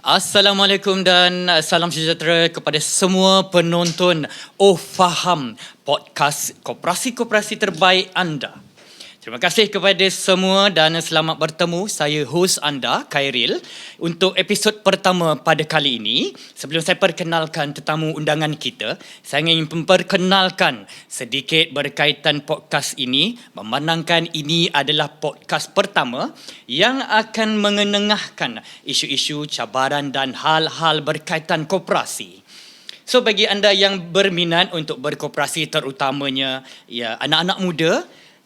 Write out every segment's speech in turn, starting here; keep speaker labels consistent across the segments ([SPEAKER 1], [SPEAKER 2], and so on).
[SPEAKER 1] Assalamualaikum dan salam sejahtera kepada semua penonton Faham, podcast koperasi-koperasi terbaik anda. Terima kasih kepada semua dan selamat bertemu. Saya hos anda, Khairil, untuk episod pertama pada kali ini. Sebelum saya perkenalkan tetamu undangan kita, saya ingin memperkenalkan sedikit berkaitan podcast ini, memandangkan ini adalah podcast pertama yang akan mengenengahkan isu-isu cabaran dan hal-hal berkaitan koperasi. So bagi anda yang berminat untuk berkoperasi, terutamanya anak-anak muda,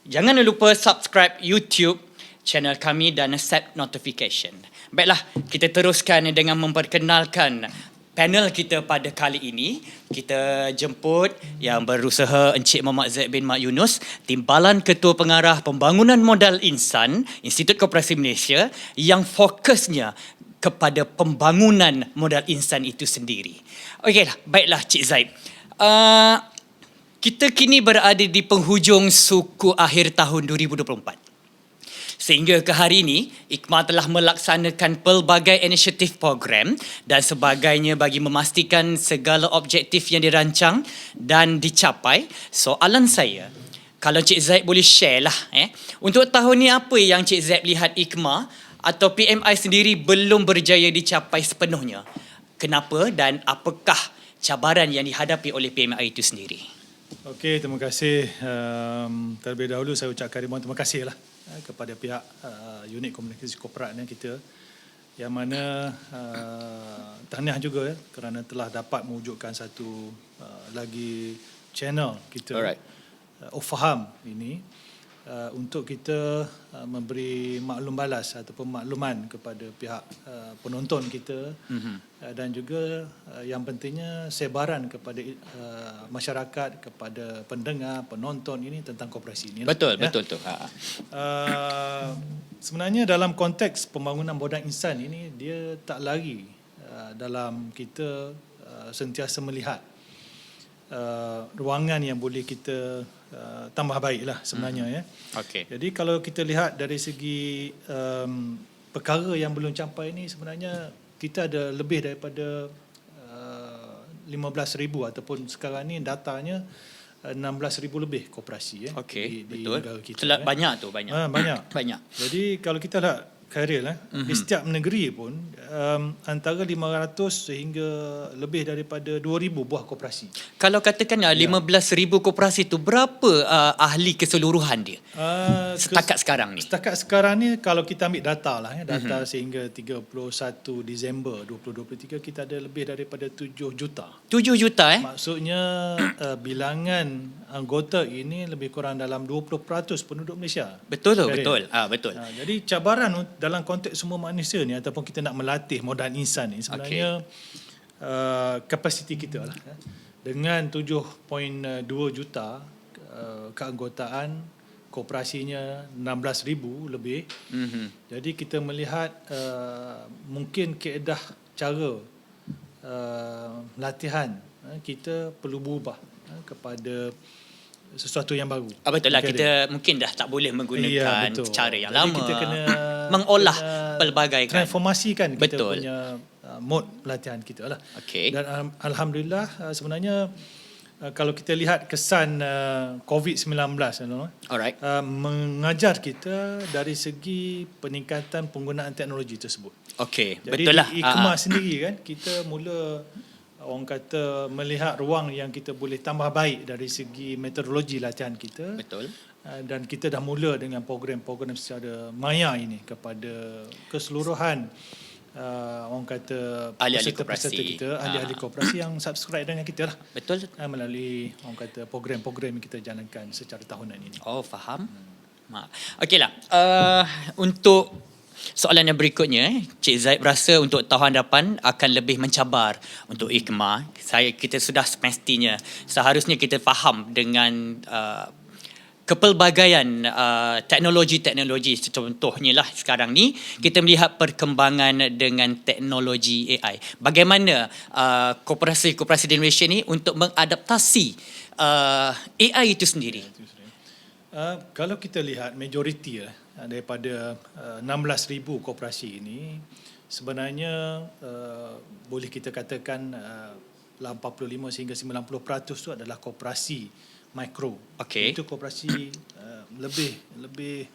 [SPEAKER 1] jangan lupa subscribe YouTube channel kami dan set notification. Baiklah, kita teruskan dengan memperkenalkan panel kita pada kali ini. Kita jemput yang berusaha Encik Muhammad Zaid bin Mat Yunus, Timbalan Ketua Pengarah Pembangunan Modal Insan, Institut Koperasi Malaysia, yang fokusnya kepada pembangunan modal insan itu sendiri. Okeylah, baiklah Cik Zaid. Kita kini berada di penghujung suku akhir tahun 2024. Sehingga ke hari ini, IKMA telah melaksanakan pelbagai inisiatif program dan sebagainya bagi memastikan segala objektif yang dirancang dan dicapai. Soalan saya, kalau Cik Zaid boleh share lah, untuk tahun ni apa yang Cik Zaid lihat IKMA atau PMI sendiri belum berjaya dicapai sepenuhnya? Kenapa dan apakah cabaran yang dihadapi oleh PMI itu sendiri?
[SPEAKER 2] Okey, terima kasih. Terlebih dahulu saya ucapkan ribuan terima kasih lah kepada pihak unit komunikasi korporatnya kita, yang mana tahniah juga kerana telah dapat mewujudkan satu lagi channel kita, Faham ini, untuk kita memberi maklum balas ataupun makluman kepada pihak penonton kita, dan juga yang pentingnya sebaran kepada masyarakat, kepada pendengar, penonton ini tentang koperasi ini.
[SPEAKER 1] Betul, betul tu.
[SPEAKER 2] Sebenarnya dalam konteks pembangunan modal insan ini, dia tak lari dalam kita sentiasa melihat ruangan yang boleh kita tambah baiklah sebenarnya.
[SPEAKER 1] Okay.
[SPEAKER 2] Jadi kalau kita lihat dari segi perkara yang belum capai ini, sebenarnya kita ada lebih daripada 15,000 ataupun sekarang ni datanya 16,000 lebih koperasi
[SPEAKER 1] di
[SPEAKER 2] betul. Negara kita.
[SPEAKER 1] Banyak tu, banyak.
[SPEAKER 2] Banyak. Jadi kalau kita lihat Khairil, di setiap negeri pun antara 500 sehingga lebih daripada 2,000 buah koperasi.
[SPEAKER 1] Kalau katakan 15,000 koperasi tu, berapa ahli keseluruhan dia setakat sekarang ni?
[SPEAKER 2] Setakat sekarang ni kalau kita ambil data lah, data sehingga 31 Disember 2023, kita ada lebih daripada 7 juta.
[SPEAKER 1] 7 juta
[SPEAKER 2] Maksudnya bilangan anggota ini lebih kurang dalam 20% penduduk Malaysia.
[SPEAKER 1] Betul. Betul.
[SPEAKER 2] Jadi cabaran dalam konteks semua manusia ni, ataupun kita nak melatih modal insan ni, sebenarnya kapasiti kita lah. Dengan 7.2 juta keanggotaan, koperasinya 16,000 lebih. Jadi kita melihat mungkin keedah cara latihan kita perlu berubah kepada sesuatu yang baru.
[SPEAKER 1] Betul lah, kita mungkin dah tak boleh menggunakan cara yang lama.
[SPEAKER 2] Kita kena
[SPEAKER 1] mengolah pelbagai
[SPEAKER 2] transformasikan kita punya mode latihan kita lah. Dan alhamdulillah sebenarnya kalau kita lihat kesan COVID-19 mengajar kita dari segi peningkatan penggunaan teknologi tersebut.
[SPEAKER 1] Jadi
[SPEAKER 2] betul lah. IKMA sendiri kan, kita mula orang kata melihat ruang yang kita boleh tambah baik dari segi metodologi latihan kita.
[SPEAKER 1] Betul.
[SPEAKER 2] Dan kita dah mula dengan program-program secara maya ini kepada keseluruhan orang kata peserta-peserta kita, ahli-ahli koperasi yang subscribe dengan kita lah.
[SPEAKER 1] Betul.
[SPEAKER 2] Melalui orang kata program-program yang kita jalankan secara tahunan ini.
[SPEAKER 1] Faham. Okeylah. Untuk soalan yang berikutnya, Cik Zaid berasa untuk tahun hadapan akan lebih mencabar untuk IKMA. Kita sudah semestinya seharusnya kita faham dengan kepelbagaian teknologi-teknologi. Contohnya lah sekarang ni kita melihat perkembangan dengan teknologi AI. Bagaimana koperasi-koperasi di Malaysia ni untuk mengadaptasi AI itu sendiri?
[SPEAKER 2] Kalau kita lihat majoriti daripada 16,000 koperasi ini, sebenarnya boleh kita katakan 85 sehingga 90% itu adalah koperasi mikro.
[SPEAKER 1] Okey.
[SPEAKER 2] Itu koperasi lebih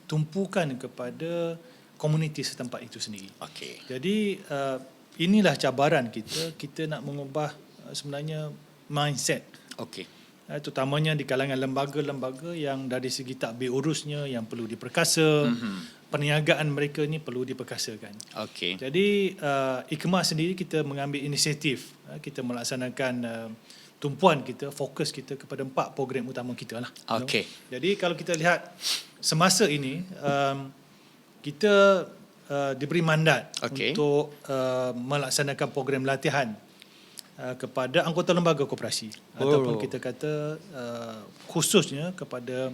[SPEAKER 2] tumpukan kepada komuniti setempat itu sendiri.
[SPEAKER 1] Okey.
[SPEAKER 2] Jadi inilah cabaran kita nak mengubah sebenarnya mindset.
[SPEAKER 1] Okey.
[SPEAKER 2] Terutamanya di kalangan lembaga-lembaga yang dari segi tadbir urusnya yang perlu diperkasa, perniagaan mereka ni perlu diperkasakan.
[SPEAKER 1] Okey.
[SPEAKER 2] Jadi IKMA sendiri kita mengambil inisiatif, kita melaksanakan tumpuan kita, fokus kita kepada 4 program utama kita lah.
[SPEAKER 1] Okey.
[SPEAKER 2] Jadi kalau kita lihat semasa ini kita diberi mandat untuk melaksanakan program latihan kepada anggota lembaga koperasi ataupun kita kata khususnya kepada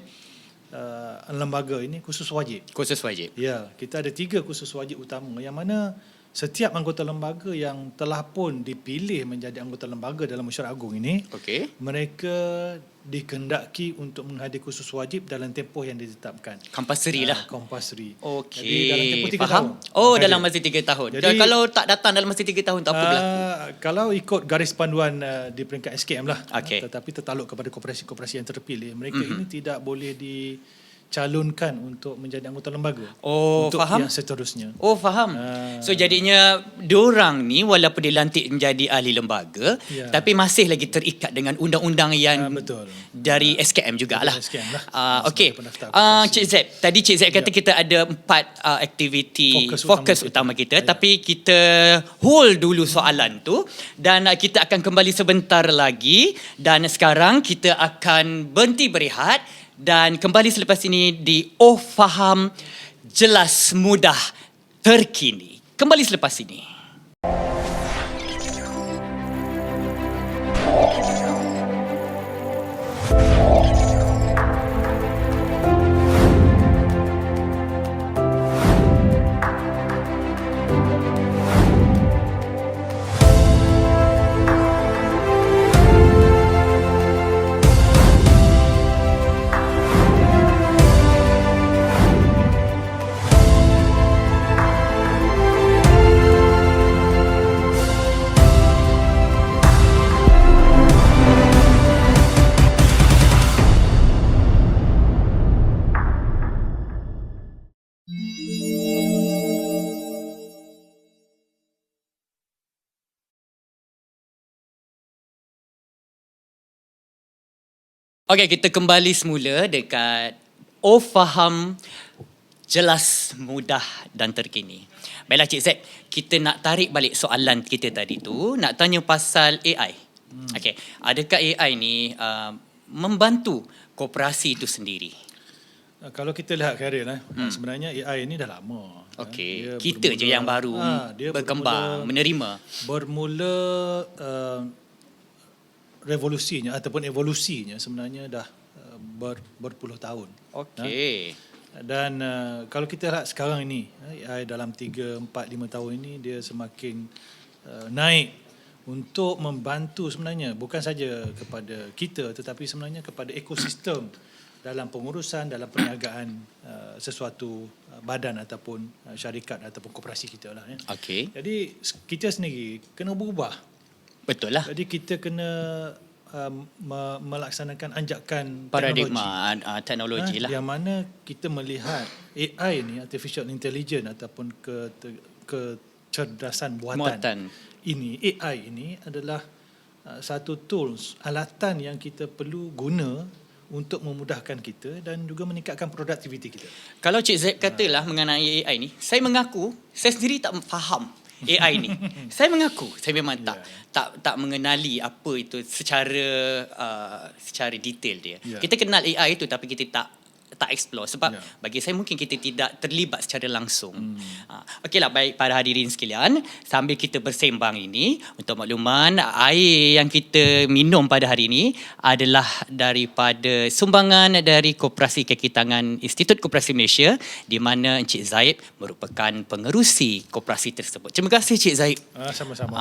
[SPEAKER 2] lembaga ini khusus wajib.
[SPEAKER 1] Khusus wajib.
[SPEAKER 2] Ya, kita ada 3 khusus wajib utama yang mana setiap anggota lembaga yang telah pun dipilih menjadi anggota lembaga dalam mesyuarat agung ini, mereka dikehendaki untuk menghadiri khusus wajib dalam tempoh yang ditetapkan.
[SPEAKER 1] Compulsory lah.
[SPEAKER 2] Compulsory.
[SPEAKER 1] Okey.
[SPEAKER 2] Jadi dalam tempoh 3
[SPEAKER 1] tahun. Dalam masa 3 tahun. Jadi kalau tak datang dalam masa 3 tahun tak apa berlaku?
[SPEAKER 2] Kalau ikut garis panduan di peringkat SKM lah.
[SPEAKER 1] Okey.
[SPEAKER 2] Tetapi tertakluk kepada koperasi-koperasi yang terpilih. Mereka ini tidak boleh dicalonkan untuk menjadi anggota lembaga. Untuk
[SPEAKER 1] faham?
[SPEAKER 2] yang seterusnya.
[SPEAKER 1] Faham. So jadinya diorang ni walaupun dilantik menjadi ahli lembaga, tapi masih lagi terikat dengan undang-undang yang
[SPEAKER 2] betul.
[SPEAKER 1] Dari SKM jugalah.
[SPEAKER 2] SKM lah.
[SPEAKER 1] Okey. Cik Z, tadi Cik Z kata kita ada 4 aktiviti fokus utama kita, tapi kita hold dulu soalan tu dan kita akan kembali sebentar lagi dan sekarang kita akan berhenti berehat dan kembali selepas ini di Faham, Jelas, Mudah, Terkini. Kembali selepas ini. Okey, kita kembali semula dekat Faham, Jelas, Mudah dan Terkini. Baiklah Cik Z, kita nak tarik balik soalan kita tadi tu, nak tanya pasal AI. Okey, adakah AI ni membantu koperasi itu sendiri?
[SPEAKER 2] Kalau kita lihat Khairil, sebenarnya AI ini dah lama.
[SPEAKER 1] Okey, kita je yang baru berkembang, menerima.
[SPEAKER 2] Bermula revolusinya ataupun evolusinya sebenarnya dah berpuluh tahun.
[SPEAKER 1] Okey.
[SPEAKER 2] Dan kalau kita lihat sekarang ini, AI dalam 3, 4, 5 tahun ini dia semakin naik untuk membantu sebenarnya bukan saja kepada kita tetapi sebenarnya kepada ekosistem dalam pengurusan, dalam perniagaan sesuatu badan ataupun syarikat ataupun koperasi kita lah.
[SPEAKER 1] Okey.
[SPEAKER 2] Jadi kita sendiri kena berubah.
[SPEAKER 1] Betul lah.
[SPEAKER 2] Jadi kita kena melaksanakan anjakan
[SPEAKER 1] paradigma teknologi lah.
[SPEAKER 2] Yang mana kita melihat AI ni, artificial intelligence ataupun kecerdasan buatan. Ini AI ini adalah satu tools, alatan yang kita perlu guna untuk memudahkan kita dan juga meningkatkan produktiviti kita.
[SPEAKER 1] Kalau Cik Z katalah mengenai AI ni, saya mengaku saya sendiri tak faham AI ni. Saya mengaku saya memang tak mengenali apa itu secara detail dia. Kita kenal AI itu tapi kita tak explore sebab
[SPEAKER 2] Ya.
[SPEAKER 1] bagi saya mungkin kita tidak terlibat secara langsung. Okeylah, baik para hadirin sekalian, sambil kita bersembang ini, untuk makluman, air yang kita minum pada hari ini adalah daripada sumbangan dari Koperasi Kaki Tangan Institut Koperasi Malaysia, di mana Encik Zaid merupakan pengerusi koperasi tersebut. Terima kasih Cik Zaid.
[SPEAKER 2] Sama-sama.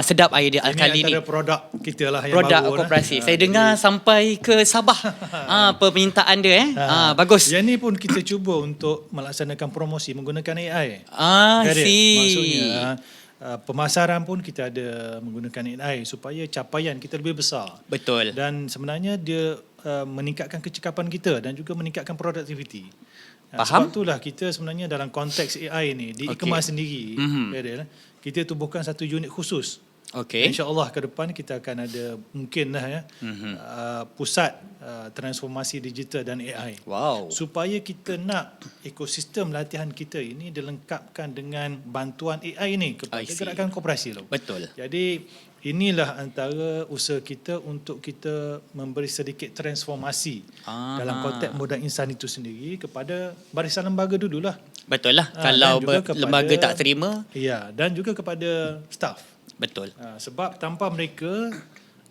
[SPEAKER 1] Sedap air dia
[SPEAKER 2] Ini
[SPEAKER 1] kali
[SPEAKER 2] antara
[SPEAKER 1] ni.
[SPEAKER 2] produk kita lah yang
[SPEAKER 1] Produk
[SPEAKER 2] baru
[SPEAKER 1] koperasi.
[SPEAKER 2] lah.
[SPEAKER 1] Saya dengar sampai ke Sabah permintaan dia bagus.
[SPEAKER 2] Yang ni pun kita cuba untuk melaksanakan promosi menggunakan AI.
[SPEAKER 1] See.
[SPEAKER 2] Maksudnya pemasaran pun kita ada menggunakan AI supaya capaian kita lebih besar.
[SPEAKER 1] Betul.
[SPEAKER 2] Dan sebenarnya dia meningkatkan kecekapan kita dan juga meningkatkan produktiviti.
[SPEAKER 1] Faham?
[SPEAKER 2] Sebab itulah kita sebenarnya dalam konteks AI ni di e-commerce sendiri, kita tubuhkan satu unit khusus.
[SPEAKER 1] Okey.
[SPEAKER 2] InsyaAllah ke depan kita akan ada mungkin lah pusat transformasi digital dan AI.
[SPEAKER 1] Wow.
[SPEAKER 2] Supaya kita nak ekosistem latihan kita ini dilengkapkan dengan bantuan AI ni kepada gerakan koperasi.
[SPEAKER 1] Betul.
[SPEAKER 2] Jadi inilah antara usaha kita untuk kita memberi sedikit transformasi dalam konteks modal insan itu sendiri kepada barisan lembaga dululah.
[SPEAKER 1] Betul lah. Kalau lembaga tak terima.
[SPEAKER 2] Ya, dan juga kepada staff.
[SPEAKER 1] Betul.
[SPEAKER 2] Sebab tanpa mereka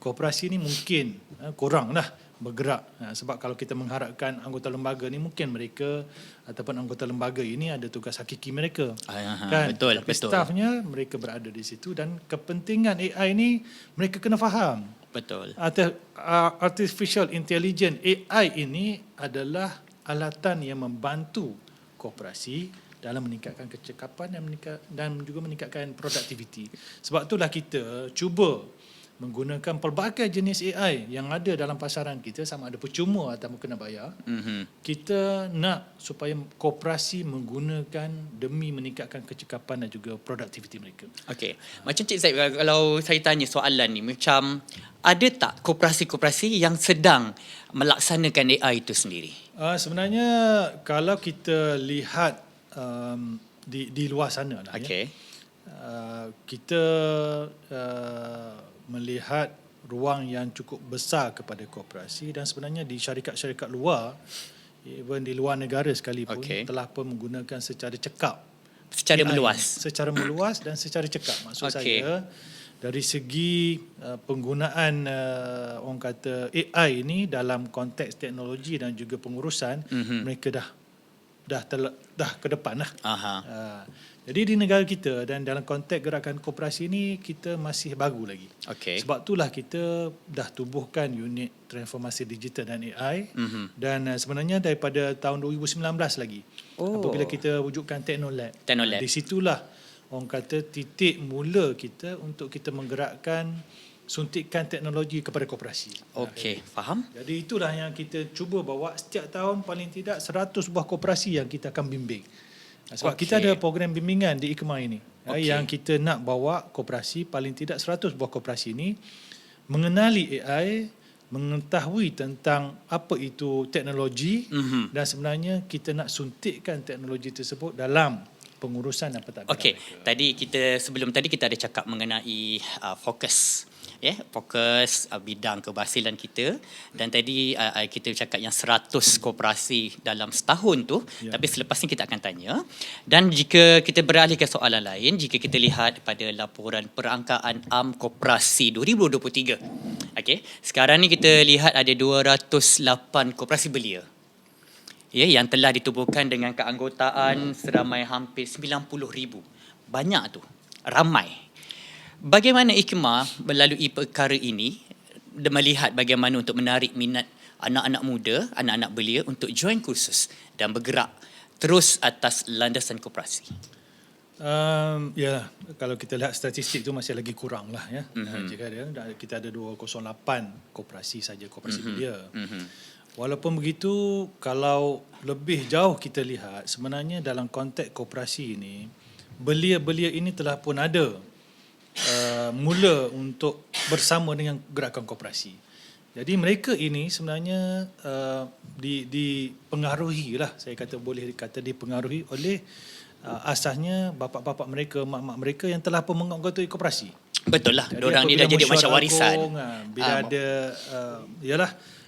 [SPEAKER 2] koperasi ni mungkin kurang lah bergerak. Sebab kalau kita mengharapkan anggota lembaga ni, mungkin mereka ataupun anggota lembaga ini ada tugas hakiki mereka. Kan?
[SPEAKER 1] Betul.
[SPEAKER 2] Tapi staffnya mereka berada di situ dan kepentingan AI ni mereka kena faham.
[SPEAKER 1] Betul.
[SPEAKER 2] Artificial Intelligence AI ini adalah alatan yang membantu koperasi dalam meningkatkan kecekapan dan juga meningkatkan produktiviti. Sebab itulah kita cuba menggunakan pelbagai jenis AI yang ada dalam pasaran kita, sama ada percuma atau kena bayar. Kita nak supaya koperasi menggunakan demi meningkatkan kecekapan dan juga produktiviti mereka.
[SPEAKER 1] Okey. Macam Cik Zaid, kalau saya tanya soalan ni, macam ada tak koperasi-koperasi yang sedang melaksanakan AI itu sendiri?
[SPEAKER 2] Sebenarnya kalau kita lihat di luar sana lah, kita melihat ruang yang cukup besar kepada koperasi, dan sebenarnya di syarikat-syarikat luar, even di luar negara sekalipun, telah pun menggunakan secara cekap,
[SPEAKER 1] secara meluas
[SPEAKER 2] dan secara cekap. Maksud saya dari segi penggunaan orang kata AI ini dalam konteks teknologi dan juga pengurusan, mereka dah ke depan lah. Jadi di negara kita dan dalam konteks gerakan koperasi ini, kita masih baru lagi. Sebab itulah kita dah tubuhkan unit transformasi digital dan AI, dan sebenarnya daripada tahun 2019 lagi, apabila kita wujudkan Technolab. Di situlah orang kata titik mula kita untuk kita menggerakkan suntikan teknologi kepada koperasi.
[SPEAKER 1] Faham.
[SPEAKER 2] Jadi itulah yang kita cuba bawa setiap tahun, paling tidak 100 buah koperasi yang kita akan bimbing. Sebab kita ada program bimbingan di IKMA ini, yang kita nak bawa koperasi, paling tidak 100 buah koperasi ini mengenali AI, mengetahui tentang apa itu teknologi, dan sebenarnya kita nak suntikkan teknologi tersebut dalam pengurusan dan pentadbiran mereka.
[SPEAKER 1] Sebelum tadi kita ada cakap mengenai fokus. Fokus bidang keberhasilan kita, dan tadi kita cakap yang 100 koperasi dalam setahun tu, tapi selepas ni kita akan tanya. Dan jika kita beralih ke soalan lain, jika kita lihat pada laporan perangkaan am koperasi 2023, sekarang ni kita lihat ada 208 koperasi belia yang telah ditubuhkan dengan keanggotaan seramai hampir 90,000. Banyak tu, ramai. Bagaimana IKMA melalui perkara ini melihat bagaimana untuk menarik minat anak-anak muda, anak-anak belia untuk join kursus dan bergerak terus atas landasan koperasi?
[SPEAKER 2] Kalau kita lihat statistik tu masih lagi kurang lah ya. Jika kita ada 208 koperasi saja, koperasi belia. Walaupun begitu, kalau lebih jauh kita lihat, sebenarnya dalam konteks koperasi ini, belia-belia ini telah pun ada mula untuk bersama dengan gerakan koperasi. Jadi mereka ini sebenarnya dipengaruhi lah, saya kata boleh dikata dipengaruhi oleh asasnya bapa-bapa mereka, mak-mak mereka yang telah pun menganggotai koperasi.
[SPEAKER 1] Betul lah, diorang ni dah jadi macam warisan.
[SPEAKER 2] Bila ada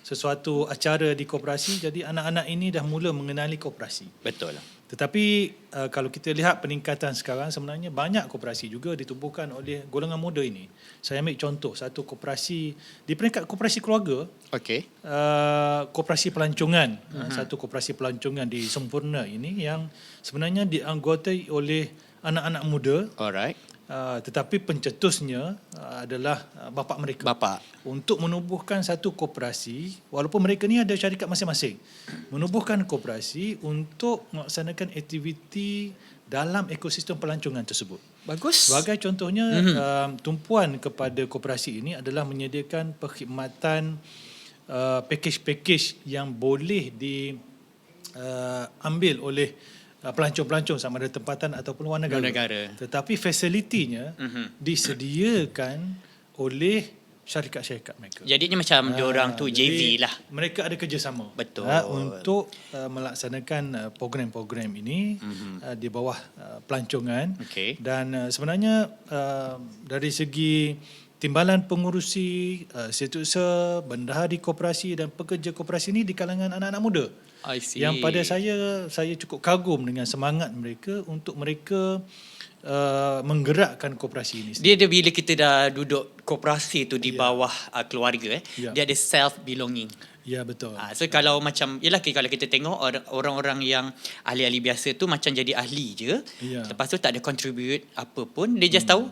[SPEAKER 2] sesuatu acara di koperasi, jadi anak-anak ini dah mula mengenali koperasi.
[SPEAKER 1] Betul.
[SPEAKER 2] Tetapi kalau kita lihat peningkatan sekarang, sebenarnya banyak koperasi juga ditubuhkan oleh golongan muda ini. Saya ambil contoh satu koperasi di peringkat koperasi keluarga,
[SPEAKER 1] Okey.
[SPEAKER 2] koperasi pelancongan, satu koperasi pelancongan di Sempurna ini yang sebenarnya dianggotai oleh anak-anak muda,
[SPEAKER 1] Alright.
[SPEAKER 2] tetapi pencetusnya adalah bapa mereka.
[SPEAKER 1] Bapa.
[SPEAKER 2] Untuk menubuhkan satu koperasi, walaupun mereka ni ada syarikat masing-masing, menubuhkan koperasi untuk melaksanakan aktiviti dalam ekosistem pelancongan tersebut.
[SPEAKER 1] Bagus.
[SPEAKER 2] Sebagai contohnya, tumpuan kepada koperasi ini adalah menyediakan perkhidmatan pakej-pakej yang boleh diambil oleh pelancong-pelancong sama ada tempatan ataupun luar negara. Tetapi fasilitinya disediakan oleh syarikat-syarikat mereka.
[SPEAKER 1] Jadinya macam diorang tu JV lah.
[SPEAKER 2] Mereka ada kerjasama.
[SPEAKER 1] Betul.
[SPEAKER 2] Untuk melaksanakan program-program ini di bawah pelancongan.
[SPEAKER 1] Okey.
[SPEAKER 2] Dan sebenarnya dari segi timbalan pengurusi, setiausaha, bendahari koperasi dan pekerja koperasi ini di kalangan anak-anak muda.
[SPEAKER 1] I see.
[SPEAKER 2] Yang pada saya cukup kagum dengan semangat mereka untuk mereka menggerakkan koperasi ini.
[SPEAKER 1] Dia ada bila kita dah duduk koperasi tu di bawah keluarga, dia ada self belonging.
[SPEAKER 2] Ya, betul.
[SPEAKER 1] So kalau macam yalah, kalau kita tengok orang-orang yang ahli-ahli biasa tu macam jadi ahli je.
[SPEAKER 2] Ya.
[SPEAKER 1] Lepas tu tak ada contribute apa pun, dia just tahu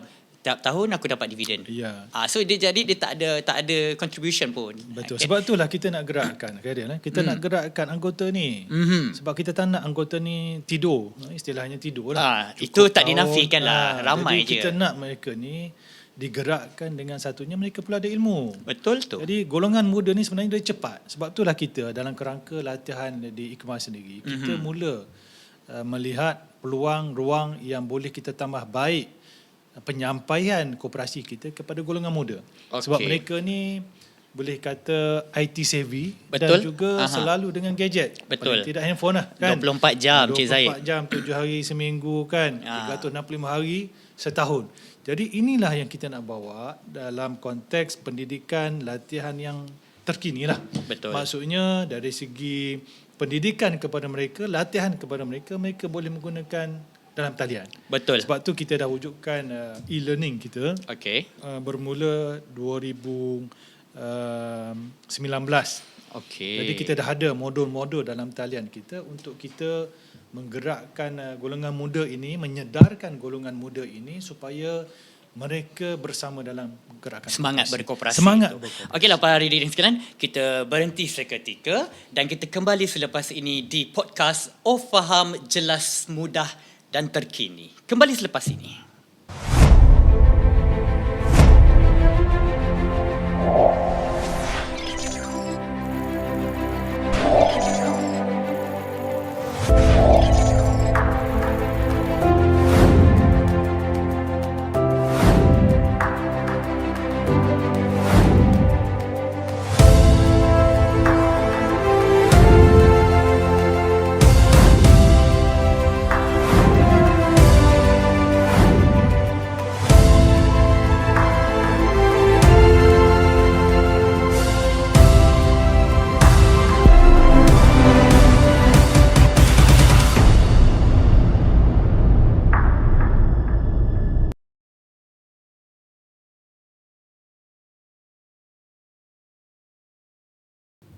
[SPEAKER 1] tiap tahun aku dapat dividen.
[SPEAKER 2] Ya.
[SPEAKER 1] So dia tak ada contribution pun.
[SPEAKER 2] Betul. Sebab itulah kita nak gerakkan, kita nak gerakkan anggota ni. Sebab kita tak nak anggota ni tidur. Istilahnya tidur lah.
[SPEAKER 1] Itu tak dinafikan lah. Ramai
[SPEAKER 2] jadi
[SPEAKER 1] je.
[SPEAKER 2] kita nak mereka ni digerakkan dengan satunya mereka pula ada ilmu.
[SPEAKER 1] Betul tu.
[SPEAKER 2] Jadi golongan muda ni sebenarnya dia cepat. Sebab itulah kita dalam kerangka latihan di IKMA sendiri, kita mula melihat peluang ruang yang boleh kita tambah baik penyampaian koperasi kita kepada golongan muda. Sebab mereka ni boleh kata IT savvy.
[SPEAKER 1] Betul.
[SPEAKER 2] Dan juga selalu dengan gadget.
[SPEAKER 1] Betul.
[SPEAKER 2] Paling tidak handphone lah kan.
[SPEAKER 1] 24 jam Cik Zahid.
[SPEAKER 2] 24 jam, 7 hari seminggu kan. 365 hari setahun. Jadi inilah yang kita nak bawa dalam konteks pendidikan, latihan yang terkini lah.
[SPEAKER 1] Betul.
[SPEAKER 2] Maksudnya dari segi pendidikan kepada mereka, latihan kepada mereka, mereka boleh menggunakan dalam talian.
[SPEAKER 1] Betul.
[SPEAKER 2] Sebab tu kita dah wujudkan e-learning kita.
[SPEAKER 1] Okey.
[SPEAKER 2] Bermula 2019.
[SPEAKER 1] Okey.
[SPEAKER 2] Jadi kita dah ada modul-modul dalam talian kita untuk kita menggerakkan golongan muda ini, menyedarkan golongan muda ini supaya mereka bersama dalam gerakan
[SPEAKER 1] Semangat berkooperasi.
[SPEAKER 2] Semangat
[SPEAKER 1] berkooperasi. Okeylah para hadirin sekalian, kita berhenti seketika dan kita kembali selepas ini di podcast Oh Faham, Jelas, Mudah dan Terkini. Kembali selepas ini.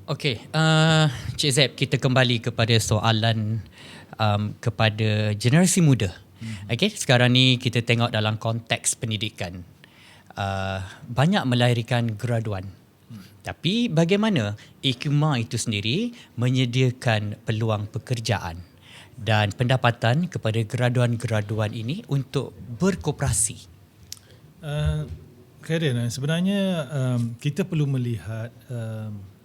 [SPEAKER 1] Okey, Cik Zeb, kita kembali kepada soalan kepada generasi muda. Okey, sekarang ni kita tengok dalam konteks pendidikan. Banyak melahirkan graduan. Tapi bagaimana IKMA itu sendiri menyediakan peluang pekerjaan dan pendapatan kepada graduan-graduan ini untuk berkooperasi?
[SPEAKER 2] Karen, sebenarnya kita perlu melihat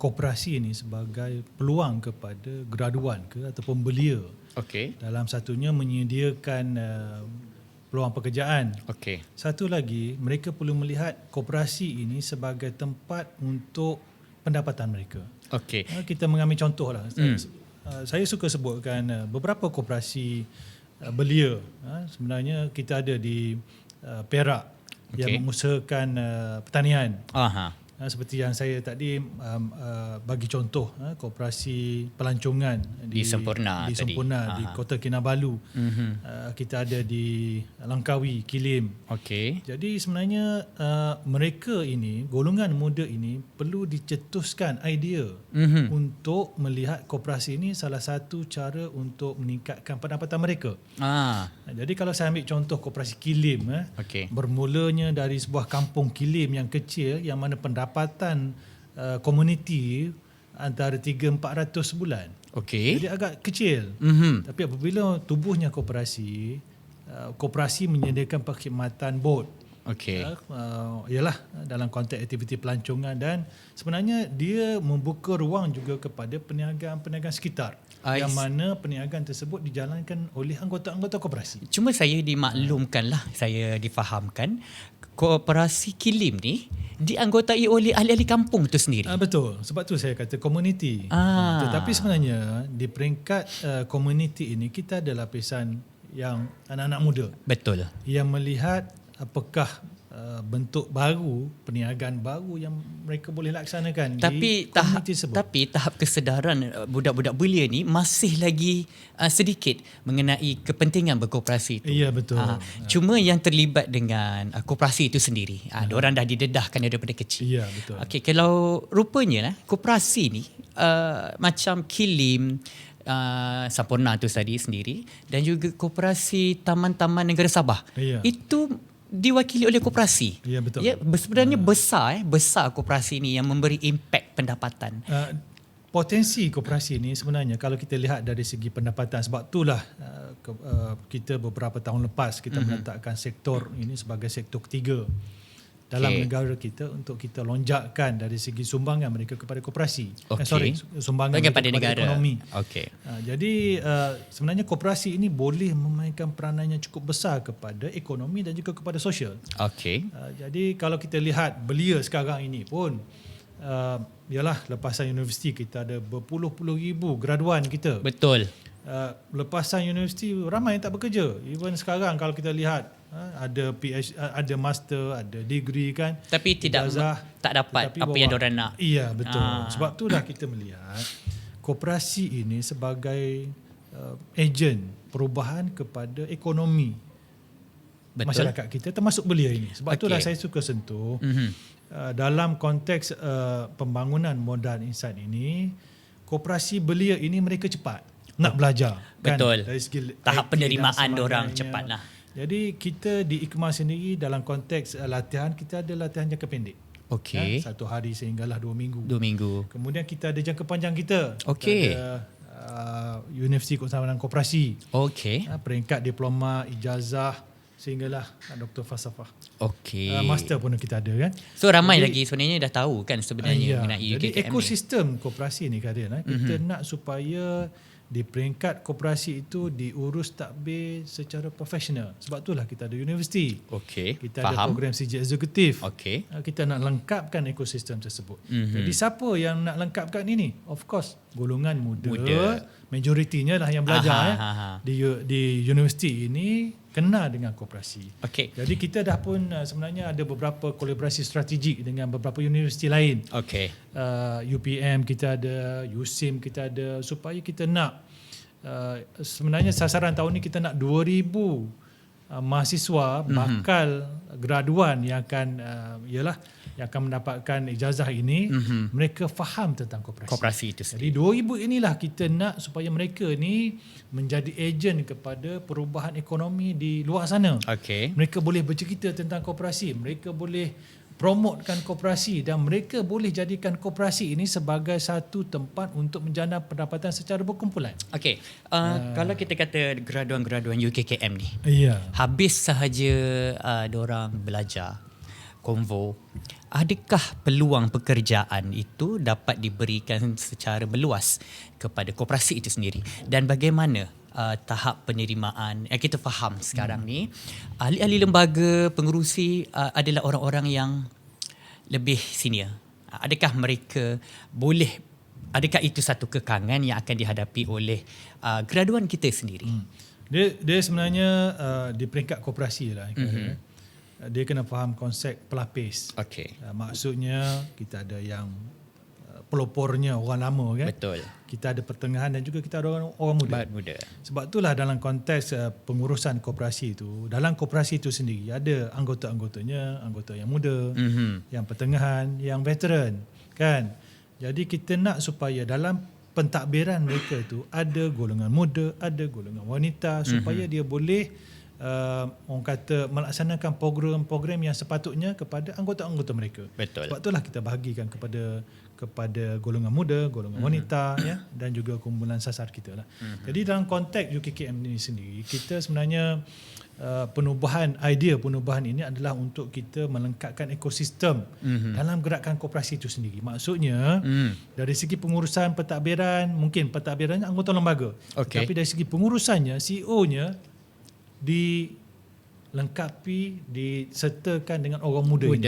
[SPEAKER 2] koperasi ini sebagai peluang kepada graduan ataupun belia.
[SPEAKER 1] Okey.
[SPEAKER 2] Dalam satunya menyediakan peluang pekerjaan.
[SPEAKER 1] Okey.
[SPEAKER 2] Satu lagi, mereka perlu melihat koperasi ini sebagai tempat untuk pendapatan mereka.
[SPEAKER 1] Okey.
[SPEAKER 2] Kita mengambil contoh lah. Saya suka sebutkan beberapa koperasi belia. Sebenarnya kita ada di Perak yang mengusahakan pertanian.
[SPEAKER 1] Aha.
[SPEAKER 2] seperti yang saya tadi bagi contoh koperasi pelancongan
[SPEAKER 1] di Semporna
[SPEAKER 2] di
[SPEAKER 1] tadi.
[SPEAKER 2] Semporna di Kota Kinabalu. Kita ada di Langkawi, Kilim.
[SPEAKER 1] Okey.
[SPEAKER 2] Jadi sebenarnya mereka ini, golongan muda ini perlu dicetuskan idea untuk melihat koperasi ini salah satu cara untuk meningkatkan pendapatan mereka. Jadi kalau saya ambil contoh koperasi Kilim,
[SPEAKER 1] Okey.
[SPEAKER 2] bermulanya dari sebuah kampung Kilim yang kecil yang mana pendapatan komuniti antara 300-400 sebulan.
[SPEAKER 1] Okey.
[SPEAKER 2] Jadi agak kecil. Tapi apabila tubuhnya koperasi, koperasi menyediakan perkhidmatan bot.
[SPEAKER 1] Okey.
[SPEAKER 2] Ialah dalam konteks aktiviti pelancongan, dan sebenarnya dia membuka ruang juga kepada perniagaan-perniagaan sekitar yang mana perniagaan tersebut dijalankan oleh anggota-anggota koperasi.
[SPEAKER 1] Cuma saya dimaklumkanlah, saya difahamkan koperasi Kilim ni dianggotai oleh ahli-ahli kampung tu sendiri.
[SPEAKER 2] Betul, sebab tu saya kata komuniti. Tetapi sebenarnya di peringkat komuniti ini kita ada lapisan yang anak-anak muda.
[SPEAKER 1] Betul.
[SPEAKER 2] Yang melihat apakah bentuk baru, perniagaan baru yang mereka boleh laksanakan
[SPEAKER 1] Tapi
[SPEAKER 2] di komuniti tersebut.
[SPEAKER 1] Tapi tahap kesedaran budak-budak belia ni masih lagi sedikit mengenai kepentingan berkoperasi itu.
[SPEAKER 2] Ya, betul.
[SPEAKER 1] Cuma yang terlibat dengan koperasi itu sendiri, diorang dah didedahkan daripada kecil.
[SPEAKER 2] Ya, betul.
[SPEAKER 1] Okey, kalau rupanya koperasi ni macam Kilim, Semporna tu tadi sendiri, dan juga koperasi Taman-Taman Negara Sabah.
[SPEAKER 2] Ya.
[SPEAKER 1] Itu diwakili oleh koperasi.
[SPEAKER 2] Ya, betul.
[SPEAKER 1] Ya, sebenarnya besar koperasi ni yang memberi impak pendapatan.
[SPEAKER 2] Potensi koperasi ini sebenarnya kalau kita lihat dari segi pendapatan, sebab itulah kita beberapa tahun lepas kita meletakkan sektor ini sebagai sektor ketiga dalam negara kita untuk kita lonjakkan dari segi sumbangan mereka kepada koperasi. Sumbangan kepada negara, ekonomi. Jadi sebenarnya koperasi ini boleh memainkan peranan yang cukup besar kepada ekonomi dan juga kepada sosial. Jadi kalau kita lihat belia sekarang ini pun ialah lepasan universiti, kita ada berpuluh-puluh ribu graduan kita.
[SPEAKER 1] Betul.
[SPEAKER 2] Lepasan universiti ramai yang tak bekerja. Even sekarang kalau kita lihat ada PhD, ada master, ada degree kan.
[SPEAKER 1] Tapi tak dapat apa yang diorang nak.
[SPEAKER 2] Iya, betul. Sebab itulah kita melihat koperasi ini sebagai ejen perubahan kepada ekonomi masyarakat kita, termasuk belia ini. Sebab itulah saya suka sentuh dalam konteks pembangunan modal insan ini, koperasi belia ini mereka cepat nak belajar.
[SPEAKER 1] Betul.
[SPEAKER 2] Dari segi
[SPEAKER 1] tahap penerimaan diorang cepat lah.
[SPEAKER 2] Jadi kita di IKMA sendiri dalam konteks latihan, kita ada latihan jangka pendek. Satu hari sehinggalah 2 minggu.
[SPEAKER 1] 2 minggu.
[SPEAKER 2] Kemudian kita ada jangka panjang kita.
[SPEAKER 1] Okey.
[SPEAKER 2] Kita ada Universiti Keutamaan Koperasi. Peringkat diploma, ijazah sehinggalah Dr. Falsafah. Master pun kita ada kan.
[SPEAKER 1] So ramai lagi sebenarnya dah tahu kan sebenarnya mengenai UKKM.
[SPEAKER 2] Jadi ekosistem koperasi ni Karian, kita nak supaya di peringkat koperasi itu diurus tadbir secara profesional. Sebab itulah kita ada universiti. Kita ada program CJ Eksekutif. Kita nak lengkapkan ekosistem tersebut. Jadi siapa yang nak lengkapkan ini? Of course, golongan muda. Majoritinya lah yang belajar di universiti ini kena dengan koperasi. Jadi kita dah pun sebenarnya ada beberapa kolaborasi strategik dengan beberapa universiti lain. UPM kita ada, USIM kita ada, supaya kita nak sebenarnya sasaran tahun ni kita nak 2,000 mahasiswa bakal graduan yang akan yang akan mendapatkan ijazah ini, mereka faham tentang koperasi
[SPEAKER 1] itu sendiri.
[SPEAKER 2] Jadi 2,000 inilah kita nak supaya mereka ni menjadi ejen kepada perubahan ekonomi di luar sana. Mereka boleh bercerita tentang koperasi, mereka boleh promotkan koperasi, dan mereka boleh jadikan koperasi ini sebagai satu tempat untuk menjana pendapatan secara berkumpulan.
[SPEAKER 1] Kalau kita kata graduan-graduan UKKM ni, habis sahaja diorang belajar konvo, adakah peluang pekerjaan itu dapat diberikan secara meluas kepada koperasi itu sendiri, dan bagaimana tahap penerimaan? Kita faham sekarang ni ahli-ahli lembaga pengerusi adalah orang-orang yang lebih senior. Adakah mereka adakah itu satu kekangan yang akan dihadapi oleh graduan kita sendiri?
[SPEAKER 2] Dia sebenarnya di peringkat koperasi lah. dia kena faham konsep pelapis.
[SPEAKER 1] Okey.
[SPEAKER 2] Maksudnya kita ada yang pelopornya orang lama kan.
[SPEAKER 1] Betul.
[SPEAKER 2] Kita ada pertengahan dan juga kita ada orang muda. Sebab itulah dalam konteks pengurusan koperasi itu, dalam koperasi itu sendiri ada anggota-anggotanya, anggota yang muda, yang pertengahan, yang veteran kan. Jadi kita nak supaya dalam pentadbiran mereka itu ada golongan muda, ada golongan wanita supaya dia boleh orang kata melaksanakan program-program yang sepatutnya kepada anggota-anggota mereka.
[SPEAKER 1] Betul.
[SPEAKER 2] Sebab itulah kita bahagikan kepada golongan muda, golongan wanita ya, dan juga kumpulan sasar kita lah. Jadi dalam konteks UKKM ini sendiri, kita sebenarnya penubuhan ini adalah untuk kita melengkapkan ekosistem dalam gerakan koperasi itu sendiri. Maksudnya dari segi pengurusan pentadbiran, mungkin pentadbirannya anggota lembaga.
[SPEAKER 1] Okay.
[SPEAKER 2] Tapi dari segi pengurusannya, CEO-nya dilengkapi, disertakan dengan orang muda ini.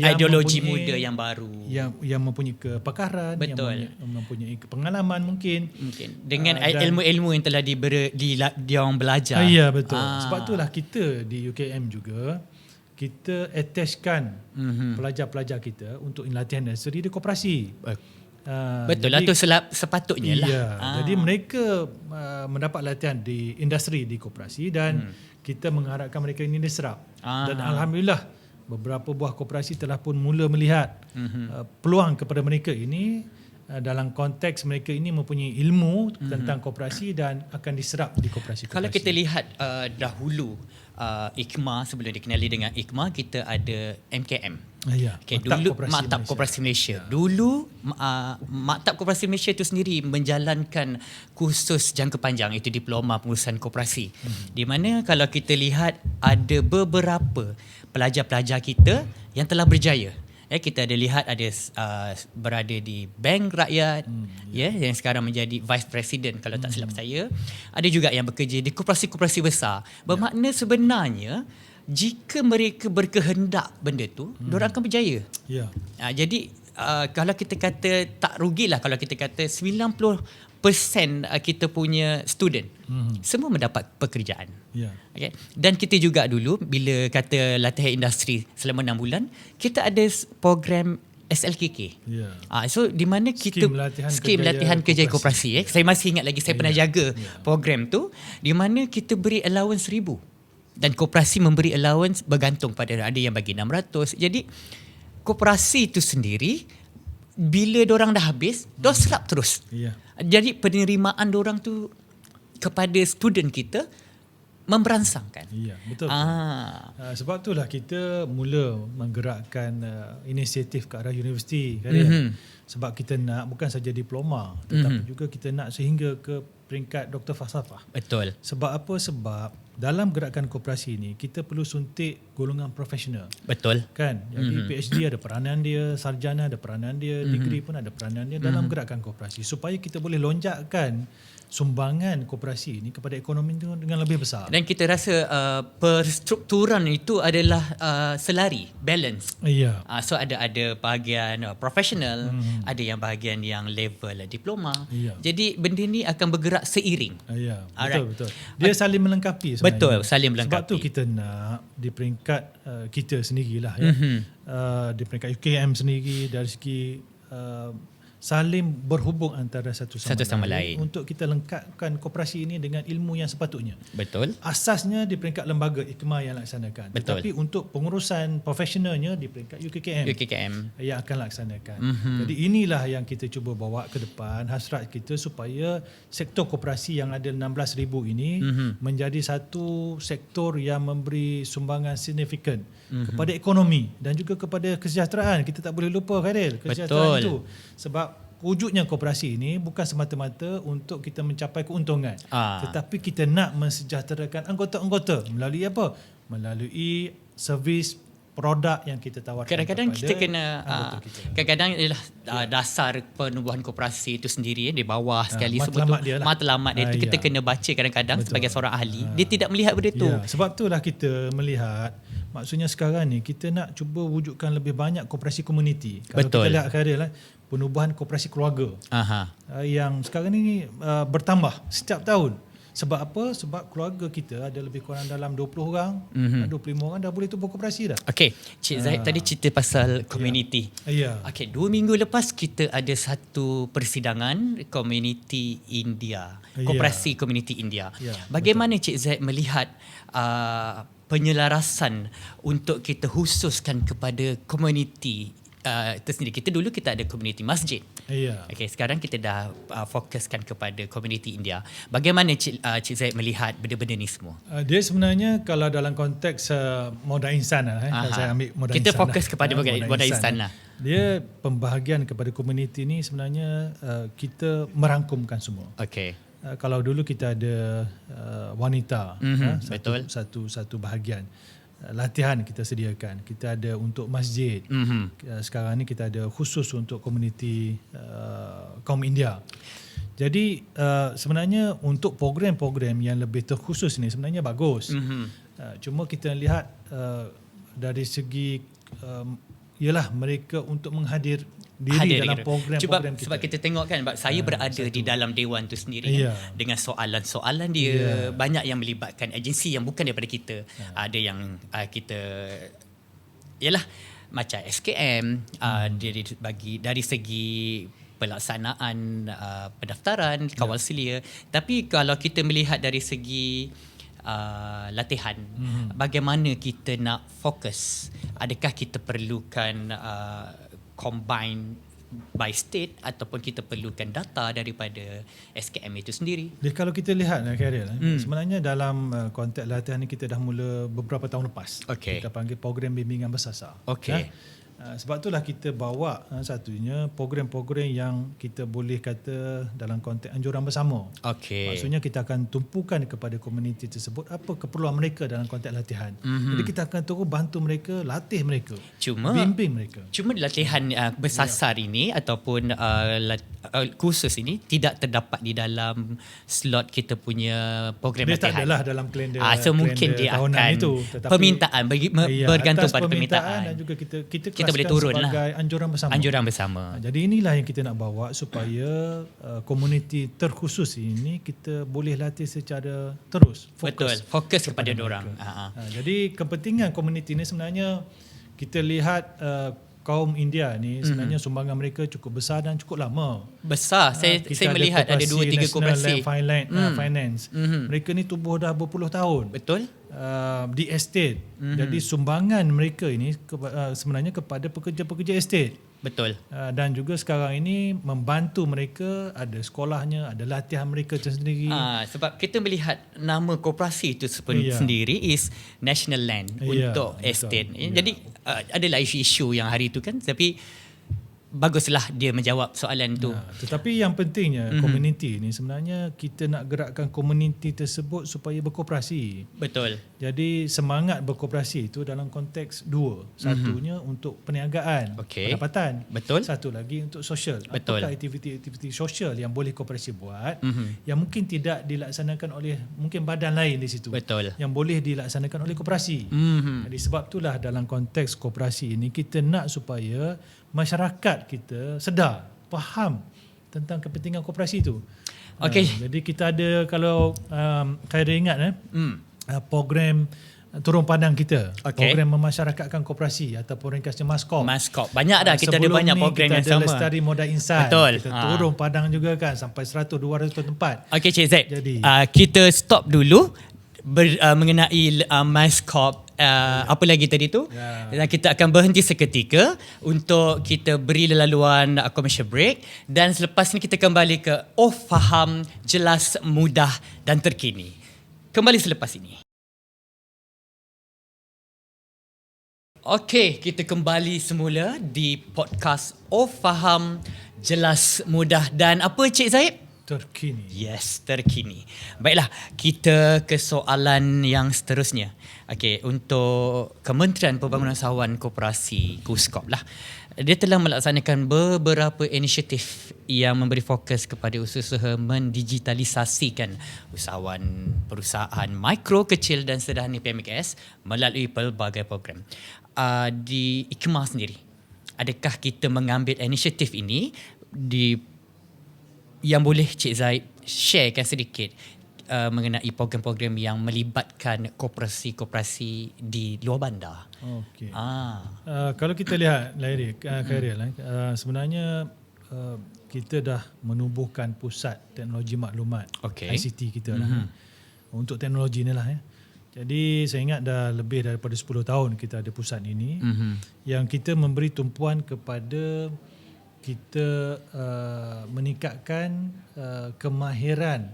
[SPEAKER 1] Ideologi muda yang baru.
[SPEAKER 2] Yang mempunyai kepakaran,
[SPEAKER 1] Betul.
[SPEAKER 2] yang mempunyai pengalaman mungkin
[SPEAKER 1] dengan ilmu-ilmu yang telah dia orang belajar.
[SPEAKER 2] Ya, betul. Sebab itulah kita di UKM juga kita attachkan pelajar-pelajar kita untuk latihan dasari di koperasi.
[SPEAKER 1] Betul lah, tu sepatutnya lah.
[SPEAKER 2] Ya, jadi mereka mendapat latihan di industri di koperasi dan kita mengharapkan mereka ini diserap. Dan alhamdulillah beberapa buah koperasi telah pun mula melihat peluang kepada mereka ini dalam konteks mereka ini mempunyai ilmu tentang koperasi dan akan diserap di koperasi-koperasi.
[SPEAKER 1] Kalau kita lihat dahulu IKMA, sebelum dikenali dengan IKMA, kita ada MKM. Dulu Maktab Koperasi Malaysia. Dulu Maktab Koperasi Malaysia itu sendiri menjalankan kursus jangka panjang, itu diploma pengurusan koperasi. Di mana kalau kita lihat ada beberapa pelajar-pelajar kita yang telah berjaya. Kita ada lihat ada berada di Bank Rakyat, yang sekarang menjadi Vice President kalau tak silap saya. Ada juga yang bekerja di koperasi-koperasi besar. Bermakna sebenarnya jika mereka berkehendak benda tu, diorang akan berjaya. Jadi kalau kita kata tak rugilah kalau kita kata 90% kita punya student semua mendapat pekerjaan. Okay. Dan kita juga dulu bila kata latihan industri selama 6 bulan, kita ada program SLKK. So di mana kita skim latihan kerjaya koperasi. Saya masih ingat lagi, saya pernah jaga program tu, di mana kita beri allowance 1,000 dan koperasi memberi allowance bergantung pada, ada yang bagi 600. Jadi koperasi itu sendiri bila dorang dah habis, dorang serap terus. Jadi penerimaan dorang tu kepada student kita memberansangkan.
[SPEAKER 2] Betul. Sebab itulah kita mula menggerakkan inisiatif ke arah universiti. Sebab kita nak bukan saja diploma, tetapi juga kita nak sehingga ke peringkat doktor falsafah.
[SPEAKER 1] Betul.
[SPEAKER 2] Sebab apa? Sebab dalam gerakan koperasi ini kita perlu suntik golongan profesional.
[SPEAKER 1] Betul.
[SPEAKER 2] Kan? Jadi PhD ada peranan dia, sarjana ada peranan dia, degree pun ada peranan dia dalam gerakan koperasi supaya kita boleh lonjakkan sumbangan koperasi ini kepada ekonomi itu dengan lebih besar.
[SPEAKER 1] Dan kita rasa perstrukturan itu adalah selari, balance. So ada bahagian profesional, ada yang bahagian yang level diploma. Jadi benda ni akan bergerak seiring.
[SPEAKER 2] Betul. Dia saling melengkapi sebenarnya.
[SPEAKER 1] Betul, saling melengkapi.
[SPEAKER 2] Sebab tu kita nak di peringkat kita sendirilah di peringkat UKM sendiri dari segi saling berhubung antara satu sama lain untuk kita lengkapkan koperasi ini dengan ilmu yang sepatutnya.
[SPEAKER 1] Betul.
[SPEAKER 2] Asasnya di peringkat lembaga IKMA yang laksanakan.
[SPEAKER 1] Betul.
[SPEAKER 2] Tetapi untuk pengurusan profesionalnya di peringkat UKKM yang akan laksanakan. Jadi inilah yang kita cuba bawa ke depan, hasrat kita supaya sektor koperasi yang ada 16,000 ini menjadi satu sektor yang memberi sumbangan signifikan kepada ekonomi dan juga kepada kesejahteraan. Kita tak boleh lupa, Khairil, kesejahteraan itu. Sebab wujudnya koperasi ini bukan semata-mata untuk kita mencapai keuntungan, tetapi kita nak mensejahterakan anggota-anggota melalui apa? Melalui servis produk yang kita tawarkan.
[SPEAKER 1] Kadang-kadang kita kena kadang-kadang ialah dasar penubuhan koperasi itu sendiri di bawah sekali matlamat dia itu kita kena baca kadang-kadang. Betul. Sebagai seorang ahli dia tidak melihat benda tu.
[SPEAKER 2] Sebab itulah kita melihat, maksudnya sekarang ni kita nak cuba wujudkan lebih banyak koperasi komuniti. Kalau kita lihat Khairil, penubuhan koperasi keluarga yang sekarang ini bertambah setiap tahun. Sebab apa? Sebab keluarga kita ada lebih kurang dalam 20 orang, 25 orang dah boleh tubuh koperasi dah.
[SPEAKER 1] Okey, Cik Zahid tadi cerita pasal community.
[SPEAKER 2] Ya.
[SPEAKER 1] Okey, 2 minggu lepas kita ada satu persidangan community India, koperasi community India.
[SPEAKER 2] Ya,
[SPEAKER 1] Bagaimana Cik Zahid melihat penyelarasan untuk kita khususkan kepada community tersendiri? Kita ada community masjid.
[SPEAKER 2] Ya.
[SPEAKER 1] Okey, sekarang kita dah fokuskan kepada community India. Bagaimana Cik Zahid melihat benda-benda ni semua?
[SPEAKER 2] Dia sebenarnya kalau dalam konteks modal insan saya ambil modal
[SPEAKER 1] kita
[SPEAKER 2] insan
[SPEAKER 1] fokus kepada modal insan lah.
[SPEAKER 2] Dia pembahagian kepada komuniti ni sebenarnya kita merangkumkan semua.
[SPEAKER 1] Okey.
[SPEAKER 2] Kalau dulu kita ada wanita,
[SPEAKER 1] betul.
[SPEAKER 2] satu bahagian. Latihan kita sediakan. Kita ada untuk masjid. Sekarang ni kita ada khusus untuk komuniti kaum India. Jadi sebenarnya untuk program-program yang lebih terkhusus ni sebenarnya bagus. Cuma kita lihat dari segi ialah mereka untuk menghadir diri dalam program-program kita.
[SPEAKER 1] Sebab kita tengok kan, saya berada di dalam dewan tu sendiri dengan soalan-soalan dia, banyak yang melibatkan agensi yang bukan daripada kita. Ada yang kita ialah macam SKM dari segi pelaksanaan pendaftaran kawal selia. Tapi kalau kita melihat dari segi latihan, bagaimana kita nak fokus, adakah kita perlukan combine by state ataupun kita perlukan data daripada SKM itu sendiri?
[SPEAKER 2] Jadi kalau kita lihat Khairil, sebenarnya dalam konteks latihan ni kita dah mula beberapa tahun lepas.
[SPEAKER 1] Okay.
[SPEAKER 2] Kita panggil program bimbingan bersasar.
[SPEAKER 1] Okey.
[SPEAKER 2] Sebab itulah kita bawa satunya program-program yang kita boleh kata dalam konteks anjuran bersama.
[SPEAKER 1] Okey.
[SPEAKER 2] Maksudnya kita akan tumpukan kepada komuniti tersebut apa keperluan mereka dalam konteks latihan. Jadi kita akan terus bantu mereka, latih mereka, bimbing mereka.
[SPEAKER 1] Cuma latihan bersasar ini ataupun kursus ini tidak terdapat di dalam slot kita punya program
[SPEAKER 2] dia
[SPEAKER 1] latihan.
[SPEAKER 2] Dia tak adalah dalam kalender.
[SPEAKER 1] So mungkin dia akan
[SPEAKER 2] itu,
[SPEAKER 1] permintaan bergantung pada permintaan.
[SPEAKER 2] Dan juga kita
[SPEAKER 1] boleh turun
[SPEAKER 2] sebagai
[SPEAKER 1] lah. Anjuran bersama.
[SPEAKER 2] Jadi inilah yang kita nak bawa supaya komuniti terkhusus ini kita boleh latih secara terus.
[SPEAKER 1] Fokus kepada diorang.
[SPEAKER 2] Jadi kepentingan komuniti ini sebenarnya kita lihat kaum India ni sebenarnya sumbangan mereka cukup besar dan cukup lama.
[SPEAKER 1] Besar. Saya melihat ada 2-3 koperasi
[SPEAKER 2] finance. Mereka ni tubuh dah berpuluh tahun.
[SPEAKER 1] Betul.
[SPEAKER 2] Di estate. Jadi sumbangan mereka ini sebenarnya kepada pekerja-pekerja estate.
[SPEAKER 1] Betul.
[SPEAKER 2] Dan juga sekarang ini membantu mereka, ada sekolahnya, ada latihan mereka sendiri.
[SPEAKER 1] Sebab kita melihat nama koperasi itu sendiri is National Land untuk estate. Jadi adalah isu-isu yang hari itu kan, tapi baguslah dia menjawab soalan tu.
[SPEAKER 2] Tetapi yang pentingnya komuniti ni sebenarnya kita nak gerakkan komuniti tersebut supaya berkooperasi.
[SPEAKER 1] Betul.
[SPEAKER 2] Jadi semangat berkooperasi itu dalam konteks dua. Satunya untuk perniagaan, pendapatan.
[SPEAKER 1] Betul.
[SPEAKER 2] Satu lagi untuk sosial.
[SPEAKER 1] Betul.
[SPEAKER 2] Apakah aktiviti-aktiviti sosial yang boleh koperasi buat yang mungkin tidak dilaksanakan oleh mungkin badan lain di situ.
[SPEAKER 1] Betul.
[SPEAKER 2] Yang boleh dilaksanakan oleh koperasi. Jadi sebab itulah dalam konteks koperasi ini kita nak supaya masyarakat kita sedar, faham tentang kepentingan koperasi itu. Jadi kita ada, kalau Khairil ingat program turun padang kita, program memasyarakatkan koperasi ataupun ringkasnya MASKOP.
[SPEAKER 1] Banyak dah, kita ada banyak program yang sama.
[SPEAKER 2] Kita ada lestari modal insan.
[SPEAKER 1] Betul.
[SPEAKER 2] Kita turun padang juga kan sampai 100-200 tempat.
[SPEAKER 1] Okey Cik Zaid, kita stop dulu mengenai MASKOP. Apa lagi tadi tu? Dan kita akan berhenti seketika untuk kita beri laluan commercial break, dan selepas ni kita kembali ke faham, jelas, mudah dan terkini. Kembali selepas ini. Okey, kita kembali semula di podcast faham, jelas, mudah dan apa Cik Zaid?
[SPEAKER 2] Terkini.
[SPEAKER 1] Yes, terkini. Baiklah, kita ke soalan yang seterusnya. Okey, untuk Kementerian Pembangunan Usahawan Koperasi, KUSKOP lah. Dia telah melaksanakan beberapa inisiatif yang memberi fokus kepada usaha mendigitalisasikan usahawan perusahaan mikro, kecil dan sederhana PMKS melalui pelbagai program. Di IKMA sendiri, adakah kita mengambil inisiatif ini yang boleh Cik Zaid sharekan sedikit mengenai program-program yang melibatkan koperasi-koperasi di luar bandar.
[SPEAKER 2] Okey. Kalau kita lihat Khairil, sebenarnya kita dah menubuhkan pusat teknologi maklumat, ICT kita lah. Untuk teknologi ni lah. Jadi saya ingat dah lebih daripada 10 tahun kita ada pusat ini, yang kita memberi tumpuan kepada kita meningkatkan kemahiran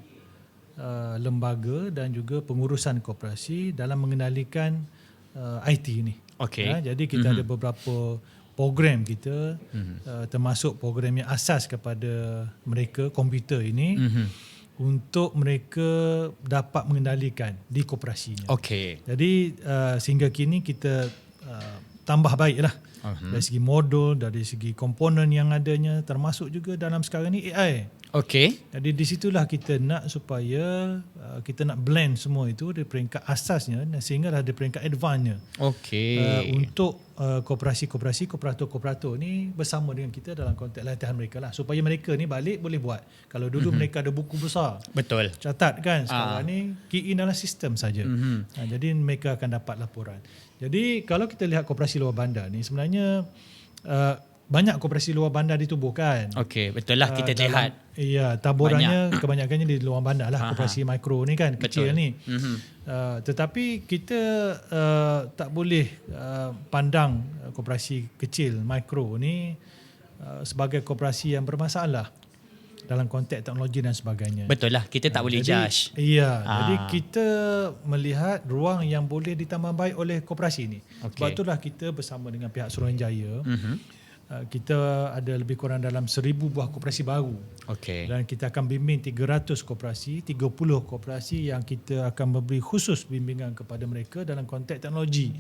[SPEAKER 2] lembaga dan juga pengurusan koperasi dalam mengendalikan IT ni. Jadi kita ada beberapa program kita, termasuk program yang asas kepada mereka komputer ini, untuk mereka dapat mengendalikan di koperasinya. Jadi sehingga kini kita tambah baiklah dari segi modul, dari segi komponen yang adanya, termasuk juga dalam sekarang ni AI. Jadi di situlah kita nak supaya kita nak blend semua itu dari peringkat asasnya sehinggalah ada peringkat advance-nya. Untuk koperasi-koperasi, kooperator-kooperator ni bersama dengan kita dalam konteks latihan mereka lah, supaya mereka ni balik boleh buat. Kalau dulu mereka ada buku besar, catat kan, sekarang ni key in dalam sistem saja. Jadi mereka akan dapat laporan. Jadi kalau kita lihat koperasi luar bandar ni, sebenarnya banyak koperasi luar bandar ditubuhkan.
[SPEAKER 1] Betul lah, kita lihat.
[SPEAKER 2] Ya, taburannya kebanyakannya di luar bandar lah. Koperasi mikro ni kan, kecil ni. Tetapi kita tak boleh pandang koperasi kecil, mikro ni sebagai koperasi yang bermasalah dalam konteks teknologi dan sebagainya.
[SPEAKER 1] Betul lah, kita tak boleh judge.
[SPEAKER 2] Jadi kita melihat ruang yang boleh ditambah baik oleh koperasi ni. Sebab itulah kita bersama dengan pihak Suruhanjaya, kita ada lebih kurang dalam 1,000 buah koperasi baru. Dan kita akan bimbing 300 koperasi, 30 koperasi yang kita akan memberi khusus bimbingan kepada mereka dalam konteks teknologi.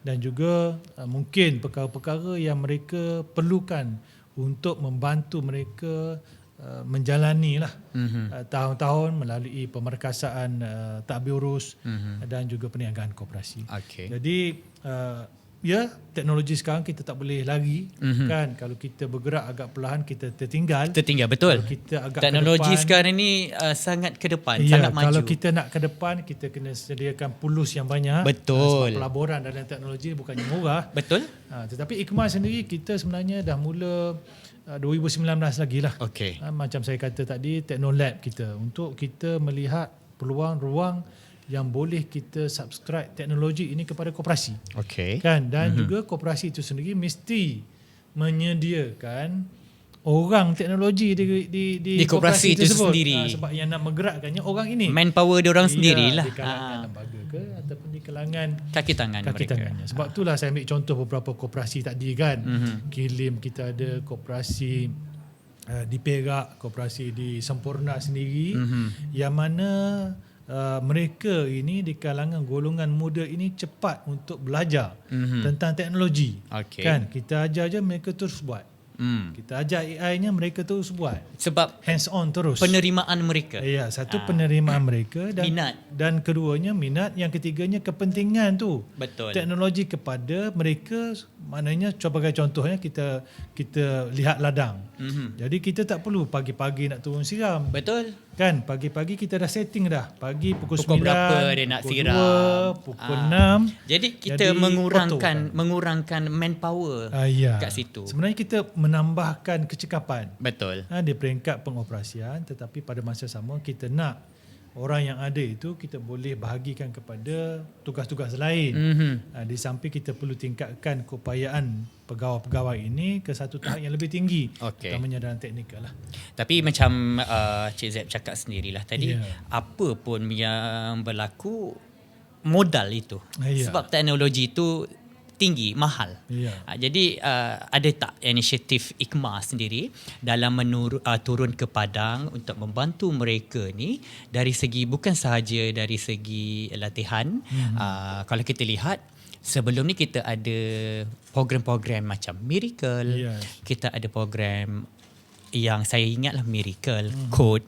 [SPEAKER 2] Dan juga mungkin perkara-perkara yang mereka perlukan untuk membantu mereka menjalani lah tahun-tahun melalui pemerkasaan tadbir urus dan juga perniagaan koperasi. Jadi teknologi sekarang kita tak boleh lari kan. Kalau kita bergerak agak perlahan, kita tertinggal,
[SPEAKER 1] betul.
[SPEAKER 2] Kalau kita agak
[SPEAKER 1] teknologi
[SPEAKER 2] ke depan,
[SPEAKER 1] sekarang ni sangat ke depan, sangat maju.
[SPEAKER 2] Kalau kita nak ke depan, kita kena sediakan pulus yang banyak. Sebab pelaburan dalam teknologi bukannya murah. Tetapi Ikmal sendiri, kita sebenarnya dah mula 2019 lagi lah. Macam saya kata tadi, Teknolab kita, untuk kita melihat peluang ruang yang boleh kita subscribe teknologi ini kepada koperasi. Kan? Dan juga koperasi itu sendiri mesti menyediakan orang teknologi di koperasi itu sendiri. Sebab yang nak menggerakkannya orang ini.
[SPEAKER 1] Manpower dia orang sendirilah.
[SPEAKER 2] Di kalangan lembaga ke ataupun di kalangan
[SPEAKER 1] kaki tangannya.
[SPEAKER 2] Sebab itulah saya ambil contoh beberapa koperasi tadi kan. Kilim kita ada koperasi di Perak, koperasi di Sempurna sendiri, yang mana mereka ini di kalangan golongan muda ini cepat untuk belajar tentang teknologi. Kan, kita ajar je mereka terus buat. Kita ajar AI-nya, mereka terus buat.
[SPEAKER 1] Sebab
[SPEAKER 2] hands on terus.
[SPEAKER 1] Penerimaan mereka.
[SPEAKER 2] Satu penerimaan mereka dan
[SPEAKER 1] minat.
[SPEAKER 2] Dan keduanya minat, yang ketiganya kepentingan tu. Teknologi kepada mereka, maknanya sebagai contohnya kita lihat ladang. Jadi kita tak perlu pagi-pagi nak turun siram. Kan, pagi-pagi kita dah setting dah. Pagi pukul 9,
[SPEAKER 1] berapa dia nak
[SPEAKER 2] pukul
[SPEAKER 1] siram,
[SPEAKER 2] 2, pukul 6.
[SPEAKER 1] Jadi kita mengurangkan manpower kat situ.
[SPEAKER 2] Sebenarnya kita menambahkan kecekapan. Di peringkat pengoperasian, tetapi pada masa sama kita nak orang yang ada itu kita boleh bahagikan kepada tugas-tugas lain. Di samping kita perlu tingkatkan keupayaan pegawai-pegawai ini ke satu tahap yang lebih tinggi, terutamanya dalam teknikal lah.
[SPEAKER 1] Tapi macam Cik Zeb cakap sendirilah tadi, apa pun yang berlaku, modal itu. Sebab teknologi itu tinggi, mahal. Jadi ada tak inisiatif IKMA sendiri dalam turun ke padang untuk membantu mereka ni dari segi, bukan sahaja dari segi latihan. Kalau kita lihat sebelum ni kita ada program-program macam Miracle, kita ada program yang saya ingatlah Miracle, Code,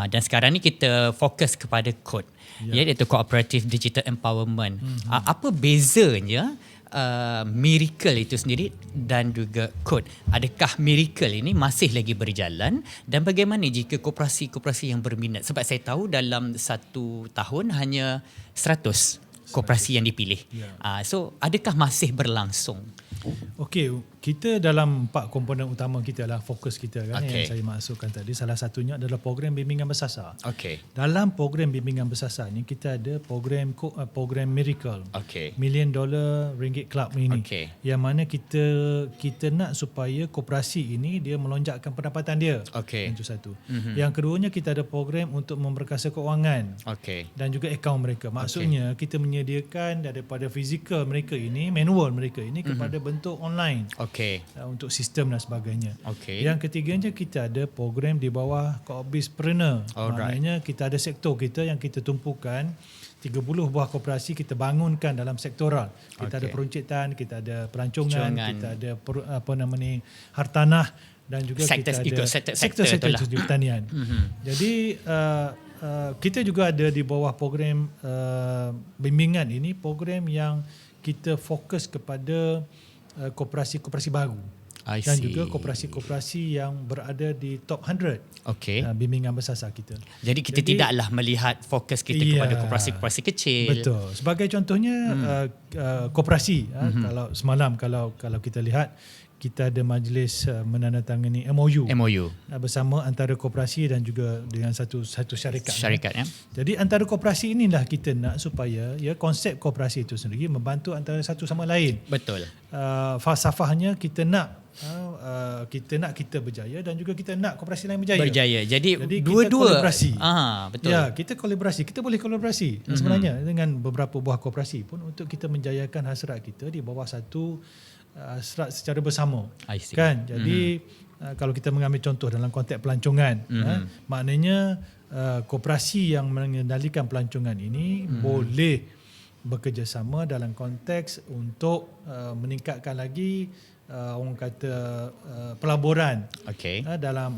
[SPEAKER 1] dan sekarang ni kita fokus kepada Code, iaitu Cooperative Digital Empowerment. Apa bezanya Miracle itu sendiri dan juga Kod. Adakah Miracle ini masih lagi berjalan dan bagaimana jika koperasi-koperasi yang berminat? Sebab saya tahu dalam 1 tahun hanya 100 koperasi yang dipilih. So adakah masih berlangsung?
[SPEAKER 2] Okey, kita dalam 4 komponen utama kita lah, fokus kita kan,
[SPEAKER 1] Okey.
[SPEAKER 2] yang saya masukkan tadi. Salah satunya adalah program bimbingan bersasar.
[SPEAKER 1] Okey.
[SPEAKER 2] Dalam program bimbingan bersasar ni kita ada program Miracle.
[SPEAKER 1] Okey.
[SPEAKER 2] $1 million ringgit club ini.
[SPEAKER 1] Okey.
[SPEAKER 2] Yang mana kita nak supaya koperasi ini dia melonjakkan pendapatan dia.
[SPEAKER 1] Okey.
[SPEAKER 2] Itu satu. Yang keduanya kita ada program untuk memperkasa keuangan.
[SPEAKER 1] Okey.
[SPEAKER 2] Dan juga akaun mereka. Maksudnya kita menyediakan daripada fizikal mereka ini, manual mereka ini kepada bentuk online.
[SPEAKER 1] Okey.
[SPEAKER 2] Untuk sistem dan sebagainya.
[SPEAKER 1] Okey.
[SPEAKER 2] Yang ketiganya kita ada program di bawah Koopbispreneur.
[SPEAKER 1] Alright.
[SPEAKER 2] Maknanya kita ada sektor kita yang kita tumpukan 30 buah koperasi kita bangunkan dalam sektoral. Kita ada peruncitan, kita ada pelancongan, kita ada hartanah dan juga
[SPEAKER 1] Sektor,
[SPEAKER 2] kita ada
[SPEAKER 1] ikut sektor itulah.
[SPEAKER 2] di pertanian. Jadi kita juga ada di bawah program bimbingan ini, program yang kita fokus kepada koperasi-koperasi baru dan juga koperasi-koperasi yang berada di top 100 bimbingan bersasar kita.
[SPEAKER 1] Jadi kita tidaklah melihat fokus kita kepada koperasi-koperasi kecil.
[SPEAKER 2] Betul. Sebagai contohnya koperasi, kalau semalam kalau kita lihat kita ada majlis menandatangani MOU bersama antara koperasi dan juga dengan satu syarikat.
[SPEAKER 1] Ya.
[SPEAKER 2] Jadi antara koperasi inilah kita nak supaya konsep koperasi itu sendiri membantu antara satu sama lain.
[SPEAKER 1] Betul.
[SPEAKER 2] Falsafahnya kita nak kita berjaya dan juga kita nak koperasi lain berjaya.
[SPEAKER 1] Jadi
[SPEAKER 2] dua-dua kolaborasi.
[SPEAKER 1] Betul.
[SPEAKER 2] Ya, kita kolaborasi. Kita boleh kolaborasi sebenarnya dengan beberapa buah koperasi pun untuk kita menjayakan hasrat kita di bawah satu hasrat secara bersama. Kan? Jadi kalau kita mengambil contoh dalam konteks pelancongan, maknanya koperasi yang mengendalikan pelancongan ini boleh bekerjasama dalam konteks untuk meningkatkan lagi orang kata pelaburan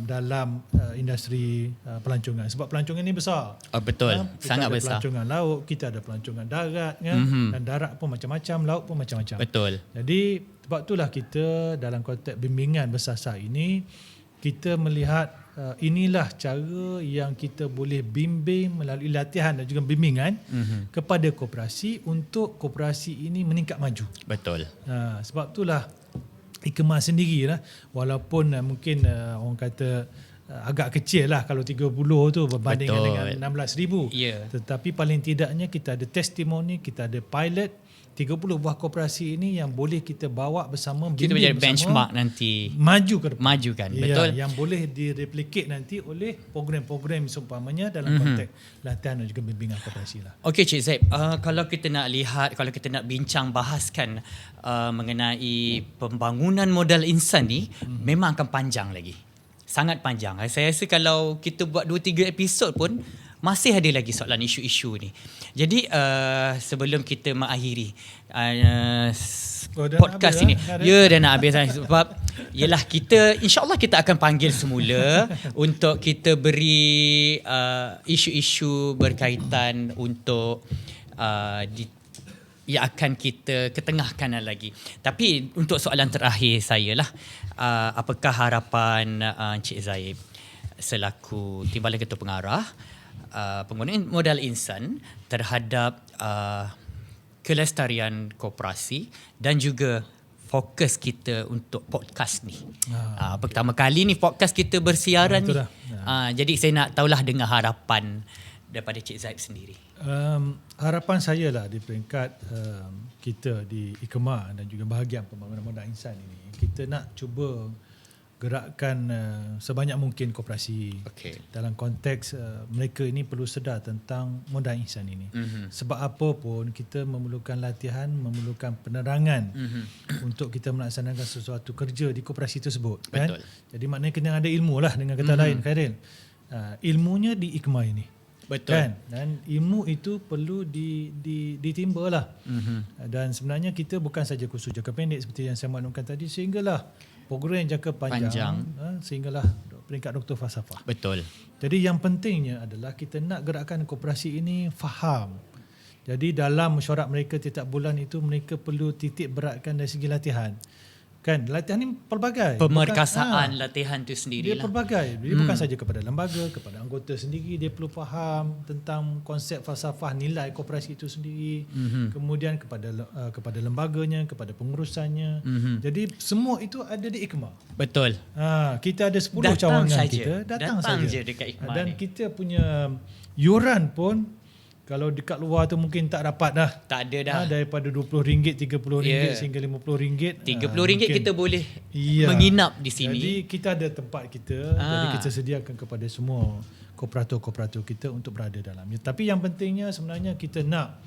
[SPEAKER 2] dalam industri pelancongan, sebab pelancongan ini besar.
[SPEAKER 1] Betul,
[SPEAKER 2] kita
[SPEAKER 1] sangat
[SPEAKER 2] ada
[SPEAKER 1] besar.
[SPEAKER 2] Pelancongan laut, kita ada pelancongan darat kan, dan darat pun macam-macam, laut pun macam-macam.
[SPEAKER 1] Betul.
[SPEAKER 2] Jadi sebab itulah kita dalam konteks bimbingan bersasar ini kita melihat inilah cara yang kita boleh bimbing melalui latihan dan juga bimbingan kepada koperasi untuk koperasi ini meningkat maju.
[SPEAKER 1] Betul.
[SPEAKER 2] Sebab itulah IKMA sendirilah, walaupun mungkin orang kata agak kecil lah kalau 30 tu berbanding dengan 16,000. Tetapi paling tidaknya kita ada testimoni, kita ada pilot 30 buah koperasi ini yang boleh kita bawa bersama,
[SPEAKER 1] kita menjadi benchmark nanti
[SPEAKER 2] maju ke depan.
[SPEAKER 1] Maju kan, betul.
[SPEAKER 2] Yang boleh direplicate nanti oleh program-program seumpamanya dalam konteks latihan dan juga bimbingan koperasi lah.
[SPEAKER 1] Okey Cik Zaib, kalau kita nak lihat, kalau kita nak bincang bahaskan mengenai pembangunan modal insan ni, memang akan panjang lagi. Sangat panjang. Saya rasa kalau kita buat 2-3 episod pun masih ada lagi soalan isu-isu ni. Jadi sebelum kita mengakhiri podcast ini, dah nak habis sebab ialah kita insya-Allah kita akan panggil semula untuk kita beri isu-isu berkaitan untuk yang akan kita ketengahkan lagi. Tapi untuk soalan terakhir saya lah, apakah harapan Encik Zaib selaku Timbalan Ketua Pengarah penggunaan modal insan terhadap kelestarian koperasi dan juga fokus kita untuk podcast ni. Pertama kali ni podcast kita bersiaran ni. Jadi saya nak tahulah dengan harapan daripada Cik Zaib sendiri.
[SPEAKER 2] Harapan saya lah di peringkat kita di IKMA dan juga bahagian pembangunan modal insan ini, kita nak cuba gerakkan sebanyak mungkin koperasi dalam konteks mereka ini perlu sedar tentang modal insan ini. Sebab apa pun kita memerlukan latihan, memerlukan penerangan untuk kita melaksanakan sesuatu kerja di koperasi tersebut. Kan? Jadi maknanya kena ada ilmu lah dengan kata lain, Khairil. Ilmunya di IKMA ini.
[SPEAKER 1] Betul.
[SPEAKER 2] Kan? Dan ilmu itu perlu ditimba lah. Dan sebenarnya kita bukan saja kursus jangka pendek seperti yang saya maklumkan tadi, sehinggalah program jangka panjang. Sehinggalah peringkat doktor falsafah.
[SPEAKER 1] Betul.
[SPEAKER 2] Jadi yang pentingnya adalah kita nak gerakkan koperasi ini faham. Jadi dalam mesyuarat mereka setiap bulan itu mereka perlu titik beratkan dari segi latihan. Kan latihan ni pelbagai.
[SPEAKER 1] Pemerkasaan latihan tu
[SPEAKER 2] Dia
[SPEAKER 1] sendirilah.
[SPEAKER 2] pelbagai. Dia bukan saja kepada lembaga, kepada anggota sendiri dia perlu faham tentang konsep falsafah nilai koperasi itu sendiri. Kemudian kepada lembaganya, kepada pengurusannya. Jadi semua itu ada di IKMA.
[SPEAKER 1] Betul.
[SPEAKER 2] Kita ada 10
[SPEAKER 1] Datang
[SPEAKER 2] cawangan
[SPEAKER 1] saja.
[SPEAKER 2] kita, datang saja.
[SPEAKER 1] je dekat IKMA
[SPEAKER 2] Dan
[SPEAKER 1] ni.
[SPEAKER 2] kita punya yuran pun kalau dekat luar tu mungkin tak dapat dah.
[SPEAKER 1] Tak ada dah.
[SPEAKER 2] Daripada RM20, RM30 sehingga RM50.
[SPEAKER 1] RM30 kita boleh
[SPEAKER 2] Ya.
[SPEAKER 1] menginap di sini.
[SPEAKER 2] Jadi kita ada tempat kita. Jadi kita sediakan kepada semua kooperator-kooperator kita untuk berada dalamnya. Tapi yang pentingnya sebenarnya kita nak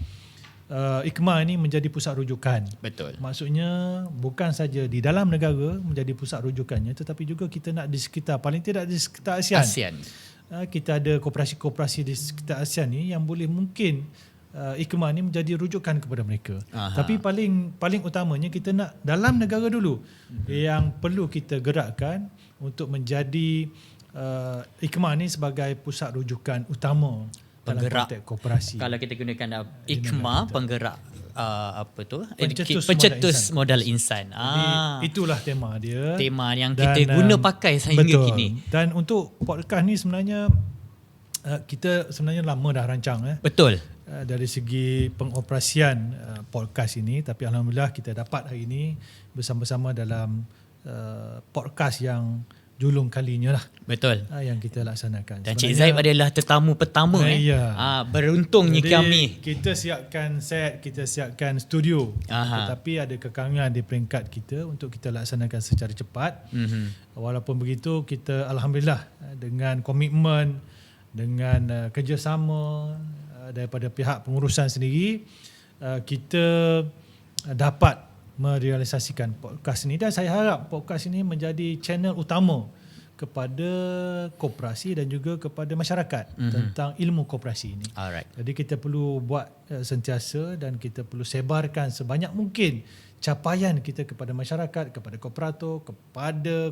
[SPEAKER 2] IKMA ini menjadi pusat rujukan.
[SPEAKER 1] Betul.
[SPEAKER 2] Maksudnya bukan saja di dalam negara menjadi pusat rujukannya, tetapi juga kita nak di sekitar, paling tidak di sekitar ASEAN. Kita ada koperasi-koperasi di sekitar ASEAN ni yang boleh mungkin IKMA ni menjadi rujukan kepada mereka. Tapi paling utamanya kita nak dalam negara dulu yang perlu kita gerakkan untuk menjadi IKMA ni sebagai pusat rujukan utama dalam konteks koperasi.
[SPEAKER 1] Kalau kita gunakan IKMA, penggerak
[SPEAKER 2] pencetus
[SPEAKER 1] modal insan.
[SPEAKER 2] Jadi itulah tema dia.
[SPEAKER 1] Tema yang kita guna pakai sehingga kini.
[SPEAKER 2] Dan untuk podcast ni sebenarnya kita sebenarnya lama dah rancang
[SPEAKER 1] Betul.
[SPEAKER 2] dari segi pengoperasian podcast ini, tapi alhamdulillah kita dapat hari ini bersama-sama dalam podcast yang julung kalinya lah.
[SPEAKER 1] Betul.
[SPEAKER 2] Yang kita laksanakan.
[SPEAKER 1] Dan Cik Zaib adalah tetamu pertama.
[SPEAKER 2] Ya.
[SPEAKER 1] Beruntungnya
[SPEAKER 2] Jadi,
[SPEAKER 1] kami.
[SPEAKER 2] kita siapkan set, kita siapkan studio. Tetapi ada kekangan di peringkat kita untuk kita laksanakan secara cepat. Walaupun begitu, kita alhamdulillah dengan komitmen, dengan kerjasama daripada pihak pengurusan sendiri, kita dapat merealisasikan podcast ini, dan saya harap podcast ini menjadi channel utama kepada koperasi dan juga kepada masyarakat tentang ilmu koperasi ini.
[SPEAKER 1] Alright.
[SPEAKER 2] Jadi kita perlu buat sentiasa dan kita perlu sebarkan sebanyak mungkin capaian kita kepada masyarakat, kepada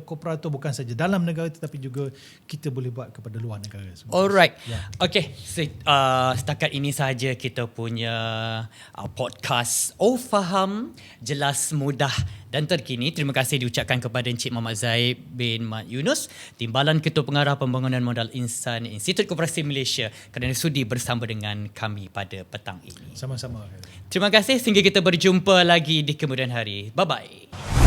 [SPEAKER 2] kooperator bukan saja dalam negara tetapi juga kita boleh buat kepada luar negara.
[SPEAKER 1] Alright. Okay, setakat ini sahaja kita punya podcast Faham, Jelas, Mudah dan Terkini. Terima kasih diucapkan kepada Encik Muhammad Zaib bin Mat Yunus, Timbalan Ketua Pengarah Pembangunan Modal Insan Institut Koperasi Malaysia, kerana sudi bersama dengan kami pada petang ini.
[SPEAKER 2] Sama-sama.
[SPEAKER 1] Terima kasih, sehingga kita berjumpa lagi di kemudian hari. Bye-bye.